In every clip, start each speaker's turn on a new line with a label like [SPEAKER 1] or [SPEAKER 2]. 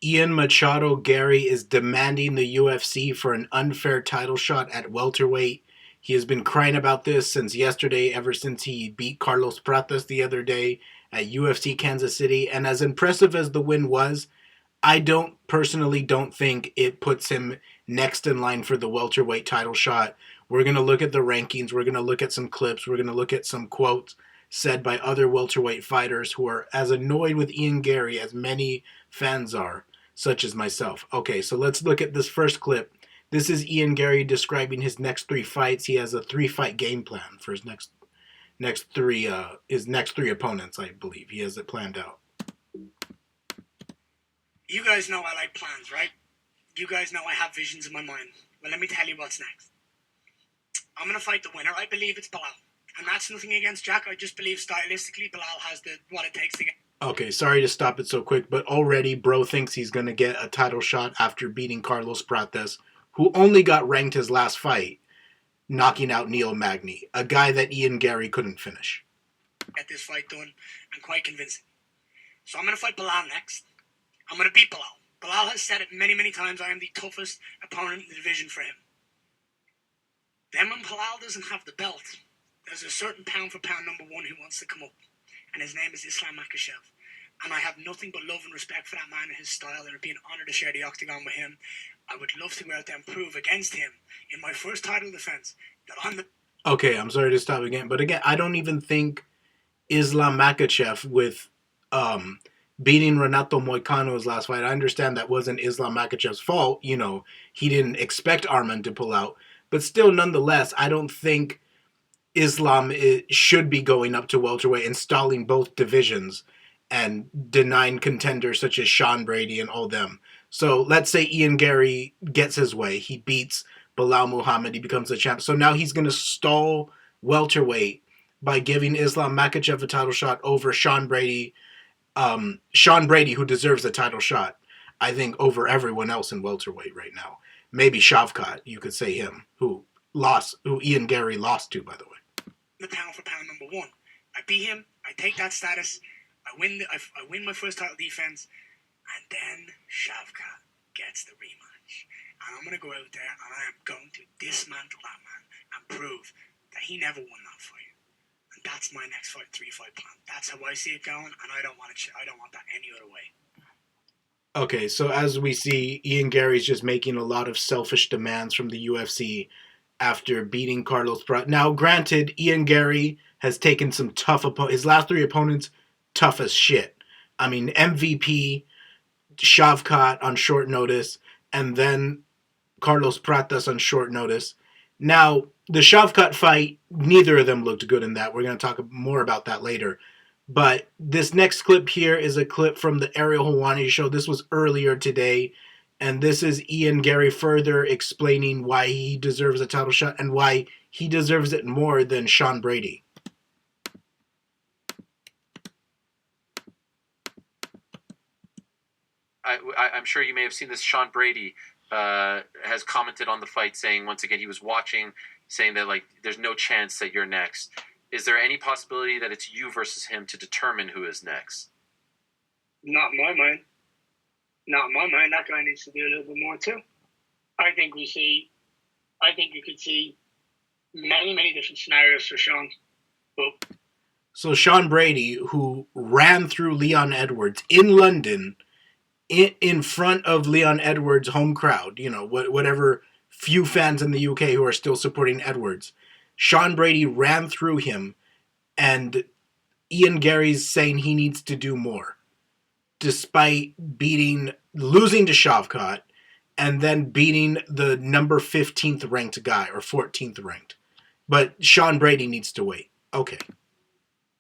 [SPEAKER 1] Ian Machado Gary is demanding the UFC for an unfair title shot at welterweight. He has been crying about this since yesterday, ever since he beat Carlos Prates the other day at UFC Kansas City. And as impressive as the win was, I don't personally don't think it puts him next in line for the welterweight title shot. We're going to look at the rankings. We're going to look at some clips. We're going to look at some quotes said by other welterweight fighters who are as annoyed with Ian Garry as many fans are, such as myself. Okay, so let's look at this first clip. This is Ian Garry describing his next three fights. He has a three-fight game plan for his next three opponents, I believe. He has it planned out.
[SPEAKER 2] You guys know I like plans, right? You guys know I have visions in my mind. Well, let me tell you what's next. I'm going to fight the winner. I believe it's Bilal. And that's nothing against Jack. I just believe stylistically Bilal has what it takes to get...
[SPEAKER 1] Okay, sorry to stop it so quick, but already bro thinks he's going to get a title shot after beating Carlos Prates, who only got ranked his last fight, knocking out Neil Magny, a guy that Ian Garry couldn't finish.
[SPEAKER 2] Get this fight done, and quite convincing. So I'm going to fight Bilal next. I'm going to beat Bilal. Bilal has said it many, many times. I am the toughest opponent in the division for him. Then when Bilal doesn't have the belt, there's a certain pound-for-pound number one who wants to come up, and his name is Islam Makhachev. And I have nothing but love and respect for that man and his style. It would be an honour to share the octagon with him. I would love to go out there and prove against him in my first title defence that I'm the...
[SPEAKER 1] Okay, I'm sorry to stop again, but again, I don't even think Islam Makhachev with beating Renato Moicano's last fight. I understand that wasn't Islam Makhachev's fault. You know, he didn't expect Arman to pull out. But still, nonetheless, I don't think Islam should be going up to welterweight and stalling both divisions and denying contenders such as Sean Brady and all them. So let's say Ian Garry gets his way. He beats Bilal Muhammad. He becomes a champ. So now he's going to stall welterweight by giving Islam Makhachev a title shot over Sean Brady, who deserves a title shot, I think, over everyone else in welterweight right now. Maybe Shavkat, you could say him, who Ian Garry lost to, by the way.
[SPEAKER 2] The pound for pound number one. I beat him. I take that status. I win my first title defense, and then Shavkat gets the rematch. And I'm going to go out there and I am going to dismantle that man and prove that he never won that fight. And that's my next three-fight plan. That's how I see it going, and I don't want that any other way.
[SPEAKER 1] Okay, so as we see, Ian Garry's just making a lot of selfish demands from the UFC after beating Carlos Prates. Now, granted, Ian Garry has taken some tough opponents. His last three opponents, tough as shit. I mean, MVP, Shavkat on short notice, and then Carlos Prates on short notice. Now, the Shavkat fight, neither of them looked good in that. We're going to talk more about that later. But this next clip here is a clip from the Ariel Helwani show. This was earlier today. And this is Ian Garry further explaining why he deserves a title shot and why he deserves it more than Sean Brady.
[SPEAKER 3] I'm sure you may have seen this. Sean Brady has commented on the fight, saying once again he was watching, saying that like there's no chance that you're next. Is there any possibility that it's you versus him to determine who is next?
[SPEAKER 2] Not in my mind. Not in my mind. That guy needs to do a little bit more too. I think you could see many, many different scenarios for Sean. But
[SPEAKER 1] so Sean Brady, who ran through Leon Edwards in London, in front of Leon Edwards' home crowd, you know, whatever few fans in the UK who are still supporting Edwards, Sean Brady ran through him, and Ian Garry's saying he needs to do more, despite losing to Shavkat, and then beating the number 15th ranked guy, or 14th ranked. But Sean Brady needs to wait. Okay.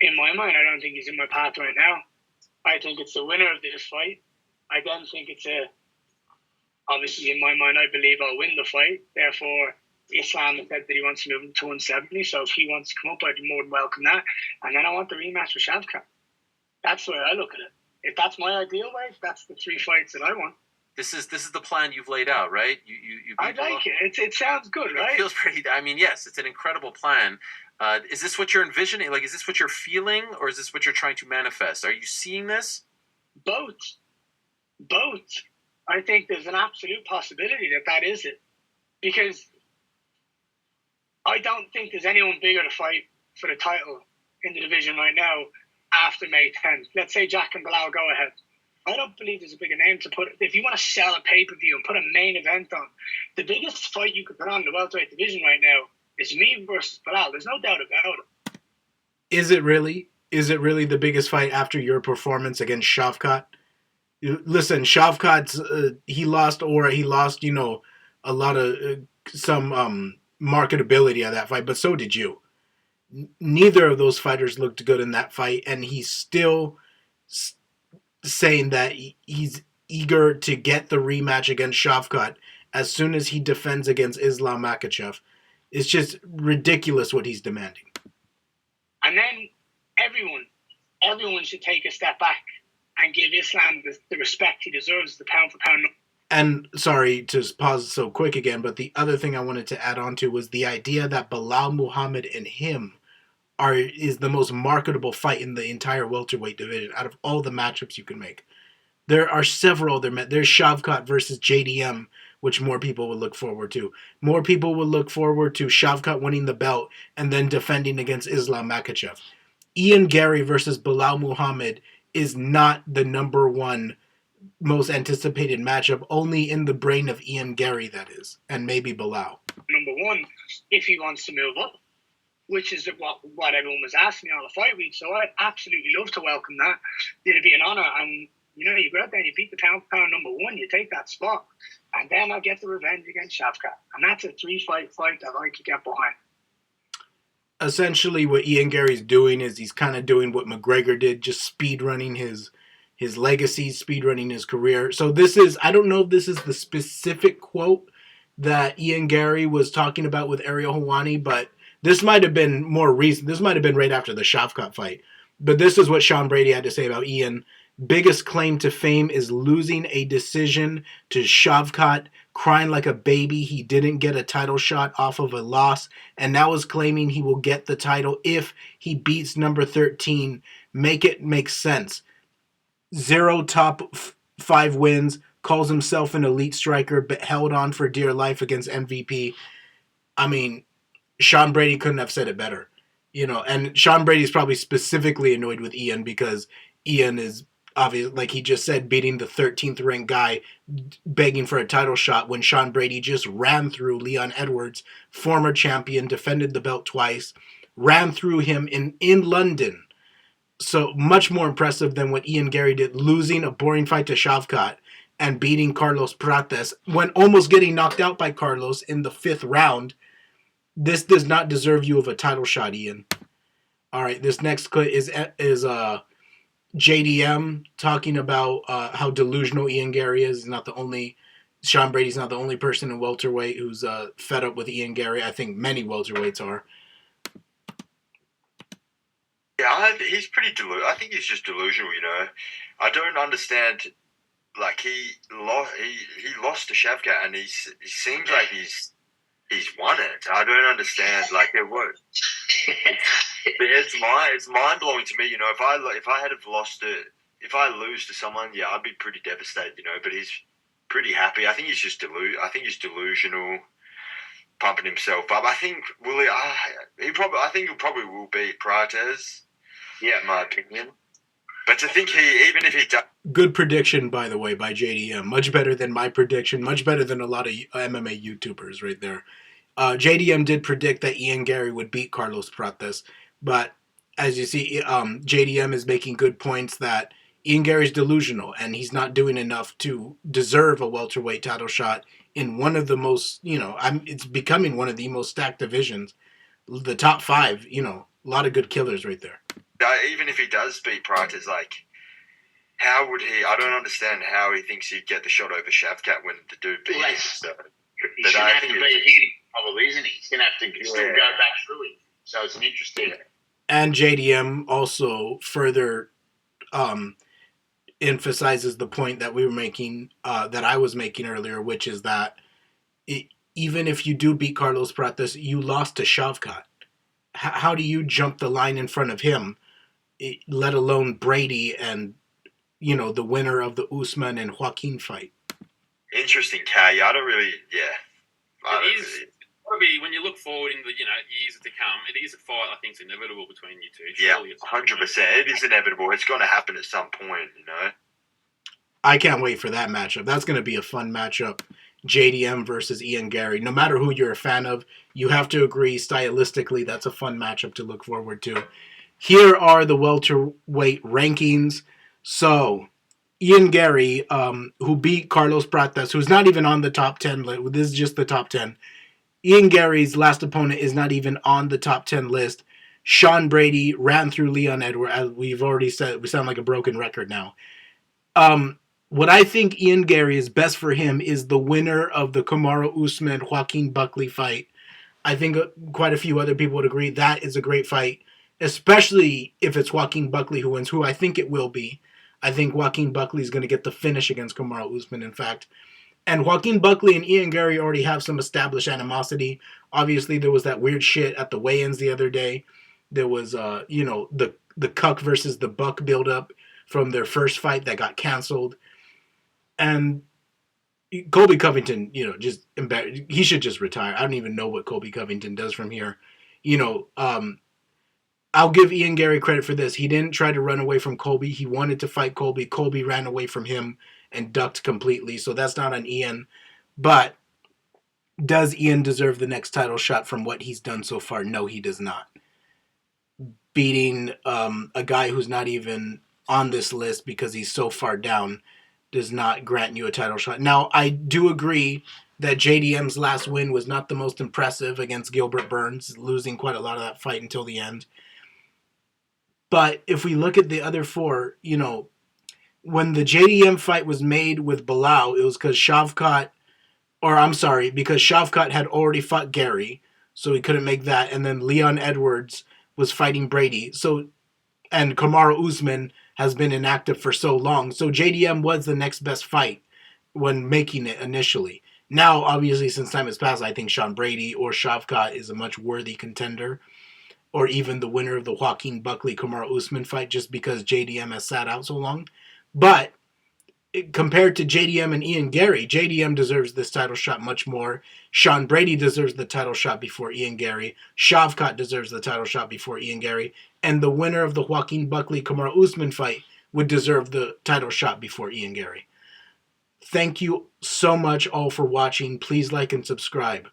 [SPEAKER 2] In my mind, I don't think he's in my path right now. I think it's the winner of this fight. I don't think obviously in my mind, I believe I'll win the fight. Therefore, Islam has said that he wants to move him to 170. So if he wants to come up, I'd be more than welcome that. And then I want the rematch with Shavkat. That's the way I look at it. If that's my ideal way, that's the three fights that I want.
[SPEAKER 3] This is the plan you've laid out, right?
[SPEAKER 2] I like it. It sounds good, right?
[SPEAKER 3] It feels pretty. I mean, yes, it's an incredible plan. Is this what you're envisioning? Like, is this what you're feeling, or is this what you're trying to manifest? Are you seeing this?
[SPEAKER 2] Both. I think there's an absolute possibility that is it. Because I don't think there's anyone bigger to fight for the title in the division right now after May 10th. Let's say Jack and Bilal go ahead. I don't believe there's a bigger name to put. If you want to sell a pay-per-view and put a main event on, the biggest fight you could put on in the welterweight division right now is me versus Bilal. There's no doubt about it.
[SPEAKER 1] Is it really? Is it really the biggest fight after your performance against Shavkat? Listen, Shavkat's he lost, a lot of some marketability of that fight, but so did you. Neither of those fighters looked good in that fight, and he's still saying that he's eager to get the rematch against Shavkat as soon as he defends against Islam Makhachev. It's just ridiculous what he's demanding.
[SPEAKER 2] And then everyone should take a step back and give Islam the respect he deserves, the pound for pound.
[SPEAKER 1] And sorry to pause so quick again, but the other thing I wanted to add on to was the idea that Bilal Muhammad and him is the most marketable fight in the entire welterweight division out of all the matchups you can make. There are several other there's Shavkat versus JDM, which more people would look forward to. More people would look forward to Shavkat winning the belt and then defending against Islam Makhachev. Ian Garry versus Bilal Muhammad is not the number one most anticipated matchup, only in the brain of Ian Garry, that is, and maybe Bilal.
[SPEAKER 2] Number one, if he wants to move up, which is what everyone was asking me on the fight week, so I'd absolutely love to welcome that. It'd be an honour, and you go out there and you beat the pound for pound number one, you take that spot, and then I'll get the revenge against Shavkat. And that's a 3-fight fight that I could get behind.
[SPEAKER 1] Essentially, what Ian Garry's doing is he's kind of doing what McGregor did, just speed running his legacy, speed running his career. So I don't know if this is the specific quote that Ian Garry was talking about with Ariel Helwani, but this might have been more recent. This might have been right after the Shavkat fight. But this is what Sean Brady had to say about Ian. Biggest claim to fame is losing a decision to Shavkat, crying like a baby he didn't get a title shot off of a loss, and now is claiming he will get the title if he beats number 13. Make it make sense. 0 top 5 wins, calls himself an elite striker, but held on for dear life against MVP. I mean, Sean Brady couldn't have said it better. And Sean Brady's probably specifically annoyed with Ian because Ian is obviously, like he just said, beating the 13th ranked guy, begging for a title shot when Sean Brady just ran through Leon Edwards, former champion, defended the belt twice, ran through him in London. So much more impressive than what Ian Garry did, losing a boring fight to Shavkat and beating Carlos Prates when almost getting knocked out by Carlos in the 5th round. This does not deserve you of a title shot, Ian. All right, this next clip is JDM talking about how delusional Ian Garry is. Sean Brady's not the only person in welterweight who's fed up with Ian Garry. I think many welterweights are.
[SPEAKER 4] Yeah, he's pretty delusional. I think he's just delusional, I don't understand. Like, he lost to Shavkat, and he seems like he's won it. I don't understand. Like, it's mind blowing to me. If I had have lost it, if I lose to someone, yeah, I'd be pretty devastated. But he's pretty happy. I think he's just delusional, pumping himself up. I think he probably will beat Prates. Yeah, in my opinion. But to think even if he does...
[SPEAKER 1] Good prediction, by the way, by JDM. Much better than my prediction. Much better than a lot of MMA YouTubers right there. JDM did predict that Ian Garry would beat Carlos Prates. But as you see, JDM is making good points that Ian Garry's delusional and he's not doing enough to deserve a welterweight title shot in one of the most, it's becoming one of the most stacked divisions. The top 5, a lot of good killers right there.
[SPEAKER 4] Even if he does beat Prates, how would he? I don't understand how he thinks he'd get the shot over Shavkat when the dude beat him. So,
[SPEAKER 5] he's going to have to beat him, probably, isn't he? He's going to have to still go back through him. So it's an interesting...
[SPEAKER 1] And JDM also further emphasizes the point that we were making, that I was making earlier, which is that even if you do beat Carlos Prates, you lost to Shavkat. How do you jump the line in front of him, let alone Brady and, the winner of the Usman and Joaquin fight?
[SPEAKER 4] Interesting, Kay. I don't really. Yeah.
[SPEAKER 6] It is. Probably when you look forward in the years to come, it is a fight. I think it's inevitable between you two.
[SPEAKER 4] Yeah, 100%. It is inevitable. It's going to happen at some point.
[SPEAKER 1] I can't wait for that matchup. That's going to be a fun matchup. JDM versus Ian Garry. No matter who you're a fan of, you have to agree stylistically that's a fun matchup to look forward to. Here are the welterweight rankings. So, Ian Garry, who beat Carlos Prates, who's not even on the top 10 list. This is just the top 10. Ian Garry's last opponent is not even on the top 10 list. Sean Brady ran through Leon Edwards. As we've already said, we sound like a broken record now. What I think Ian Garry is best for him is the winner of the Kamaru Usman-Joaquin Buckley fight. I think quite a few other people would agree that is a great fight, especially if it's Joaquin Buckley who wins, who I think it will be. I think Joaquin Buckley is going to get the finish against Kamaru Usman, in fact. And Joaquin Buckley and Ian Garry already have some established animosity. Obviously, there was that weird shit at the weigh-ins the other day. There was, the Cuck versus the Buck build-up from their first fight that got canceled. And Colby Covington, just embarrassed. He should just retire. I don't even know what Colby Covington does from here. I'll give Ian Garry credit for this. He didn't try to run away from Colby. He wanted to fight Colby. Colby ran away from him and ducked completely. So that's not on Ian. But does Ian deserve the next title shot from what he's done so far? No, he does not. Beating a guy who's not even on this list because he's so far down does not grant you a title shot. Now, I do agree that JDM's last win was not the most impressive against Gilbert Burns, losing quite a lot of that fight until the end. But if we look at the other four, when the JDM fight was made with Bilal, it was because Shavkat had already fought Garry, so he couldn't make that. And then Leon Edwards was fighting Brady. And Kamaru Usman has been inactive for so long. So JDM was the next best fight when making it initially. Now, obviously, since time has passed, I think Sean Brady or Shavkat is a much worthy contender. Or even the winner of the Joaquin Buckley-Kamaru Usman fight, just because JDM has sat out so long. But compared to JDM and Ian Garry, JDM deserves this title shot much more. Sean Brady deserves the title shot before Ian Garry. Shavkat deserves the title shot before Ian Garry. And the winner of the Joaquin Buckley-Kamaru Usman fight would deserve the title shot before Ian Garry. Thank you so much all for watching. Please like and subscribe.